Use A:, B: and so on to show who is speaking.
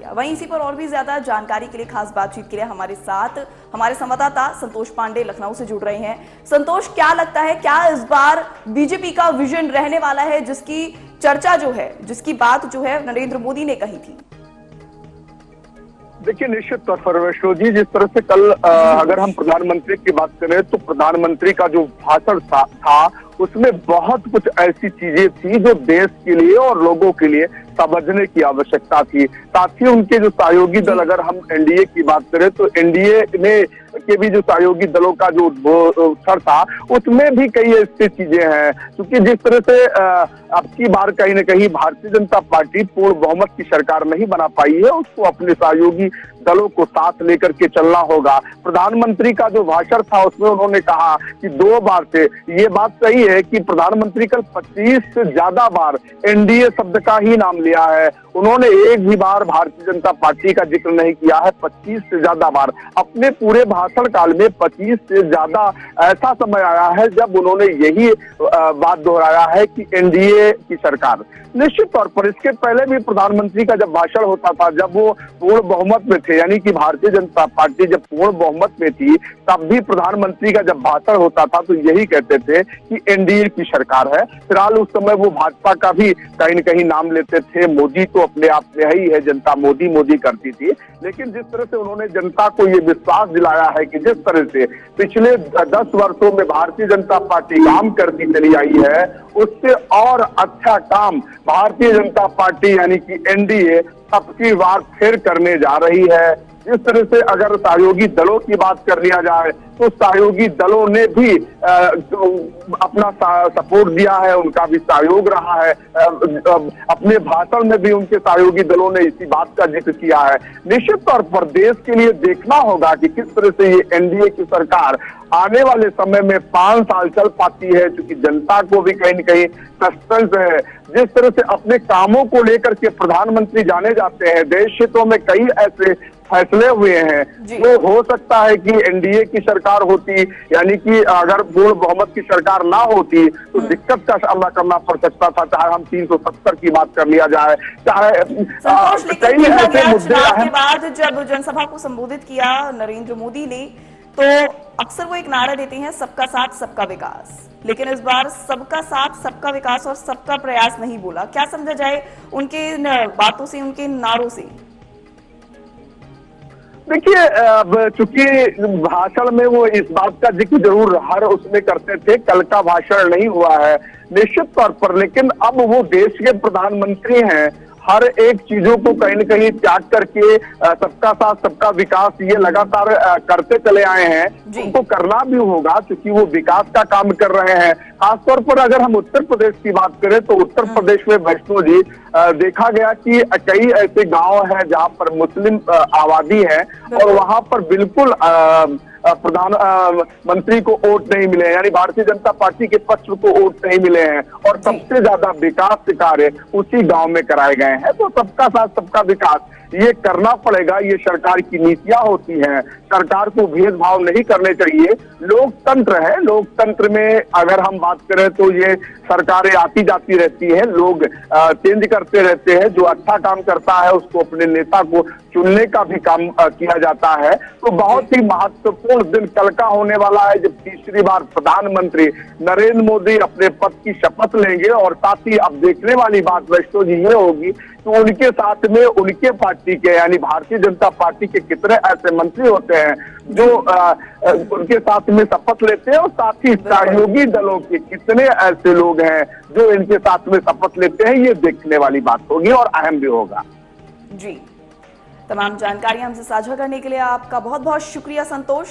A: किया। वहीं इसी पर और भी ज्यादा जानकारी के लिए, खास बातचीत के लिए हमारे साथ हमारे संवाददाता संतोष पांडे लखनऊ से जुड़ रहे हैं। संतोष, क्या लगता है, क्या इस बार बीजेपी का विजन रहने वाला है, जिसकी चर्चा जो है, जिसकी बात जो है नरेंद्र मोदी ने कही थी?
B: देखिए, निश्चित तौर पर वैष्णो जी, जिस तरह से कल अगर हम प्रधानमंत्री की बात करें तो प्रधानमंत्री का जो भाषण था उसमें बहुत कुछ ऐसी चीजें थी जो देश के लिए और लोगों के लिए समझने की आवश्यकता थी। साथ ही उनके जो सहयोगी दल, अगर हम एनडीए की बात करें तो एनडीए में के भी जो सहयोगी दलों का जो स्तर था उसमें भी कई ऐसी चीजें हैं, क्योंकि जिस तरह से अब की बार कहीं न कहीं भारतीय जनता पार्टी पूर्ण बहुमत की सरकार नहीं बना पाई है, उसको अपने सहयोगी दलों को साथ लेकर के चलना होगा। प्रधानमंत्री का जो भाषण था उसमें उन्होंने कहा कि 2 बार से, ये बात सही है कि प्रधानमंत्री कल 25 से ज्यादा बार एनडीए शब्द का ही नाम लिया है। उन्होंने एक भी बार भारतीय जनता पार्टी का जिक्र नहीं किया है। 25 से ज्यादा बार अपने पूरे भाषण काल में 25 से ज्यादा ऐसा समय आया है जब उन्होंने यही बात दोहराया है कि एनडीए की सरकार। निश्चित तौर पर इसके पहले भी प्रधानमंत्री का जब भाषण होता था, जब वो पूर्ण बहुमत में थे, यानी कि भारतीय जनता पार्टी जब पूर्ण बहुमत में थी, तब भी प्रधानमंत्री का जब भाषण होता था तो यही कहते थे कि एनडीए की सरकार है। फिलहाल उस समय वो भाजपा का भी कहीं न कहीं नाम लेते थे। मोदी तो अपने आप में ही है, जनता मोदी मोदी करती थी, लेकिन जिस तरह से उन्होंने जनता को ये विश्वास दिलाया है कि जिस तरह से पिछले 10 वर्षों में भारतीय जनता पार्टी काम करती चली आई है, उससे और अच्छा काम भारतीय जनता पार्टी यानी कि एनडीए अब की बार फिर करने जा रही है। जिस तरह से अगर सहयोगी दलों की बात कर लिया जाए तो सहयोगी दलों ने भी अपना सपोर्ट दिया है, उनका भी सहयोग रहा है। अपने भाषण में भी उनके सहयोगी दलों ने इसी बात का जिक्र किया है। निश्चित तौर पर देश के लिए देखना होगा कि किस तरह से ये एनडीए की सरकार आने वाले समय में 5 साल चल पाती है, क्योंकि जनता को भी कहीं न कहीं सस्पेंस है। जिस तरह से अपने कामों को लेकर के प्रधानमंत्री जाने जाते हैं, देश हितों में कई ऐसे फैसले हुए हैं, तो हो सकता है कि एनडीए की सरकार होती, यानी कि अगर पूर्ण बहुमत की सरकार ना होती तो दिक्कत का सामना करना पड़ सकता था, चाहे हम 370 की बात कर लिया जाए, चाहे
A: कई ऐसे मुद्दे के बाद जब जनसभा को संबोधित किया नरेंद्र मोदी ने, तो अक्सर वो एक नारा देते हैं, सबका साथ सबका विकास, लेकिन इस बार सबका साथ सबका विकास और सबका प्रयास नहीं बोला। क्या समझा जाए उनके बातों से, उनके नारों से?
B: देखिए, अब चूंकि भाषण में वो इस बात का जिक्र जरूर हर उसमें करते थे, कल का भाषण नहीं हुआ है निश्चित तौर पर, लेकिन अब वो देश के प्रधानमंत्री हैं। हर एक चीजों को कहीं न कहीं त्याग करके सबका साथ सबका विकास ये लगातार करते चले आए हैं, उनको करना भी होगा क्योंकि वो विकास का काम कर रहे हैं। खासतौर पर अगर हम उत्तर प्रदेश की बात करें तो उत्तर प्रदेश में वैष्णो जी देखा गया कि कई ऐसे गांव हैं जहां पर मुस्लिम आबादी है और वहां पर बिल्कुल प्रधानमंत्री को वोट नहीं मिले, यानी भारतीय जनता पार्टी के पक्ष को वोट नहीं मिले हैं और सबसे ज्यादा विकास के कार्य उसी गांव में कराए गए हैं। तो सबका साथ सबका विकास ये करना पड़ेगा, ये सरकार की नीतियां होती हैं। सरकार को भेदभाव नहीं करने चाहिए। लोकतंत्र है, लोकतंत्र में अगर हम बात करें तो ये सरकारें आती जाती रहती है, लोग चेंज करते रहते हैं। जो अच्छा काम करता है उसको अपने नेता को चुनने का भी काम किया जाता है। तो बहुत ही महत्वपूर्ण दिन कल का होने वाला है जब तीसरी बार प्रधानमंत्री नरेंद्र मोदी अपने पद की शपथ लेंगे। और साथ ही अब देखने वाली बात वैष्णो जी ये होगी तो उनके साथ में उनके पार्टी के यानी भारतीय जनता पार्टी के कितने ऐसे मंत्री होते हैं जो उनके साथ में शपथ लेते हैं और साथ ही सहयोगी दलों के कितने ऐसे लोग हैं जो इनके साथ में शपथ लेते हैं। ये देखने वाली बात होगी और अहम भी होगा।
A: जी, तमाम जानकारी हमसे साझा करने के लिए आपका बहुत बहुत शुक्रिया संतोष।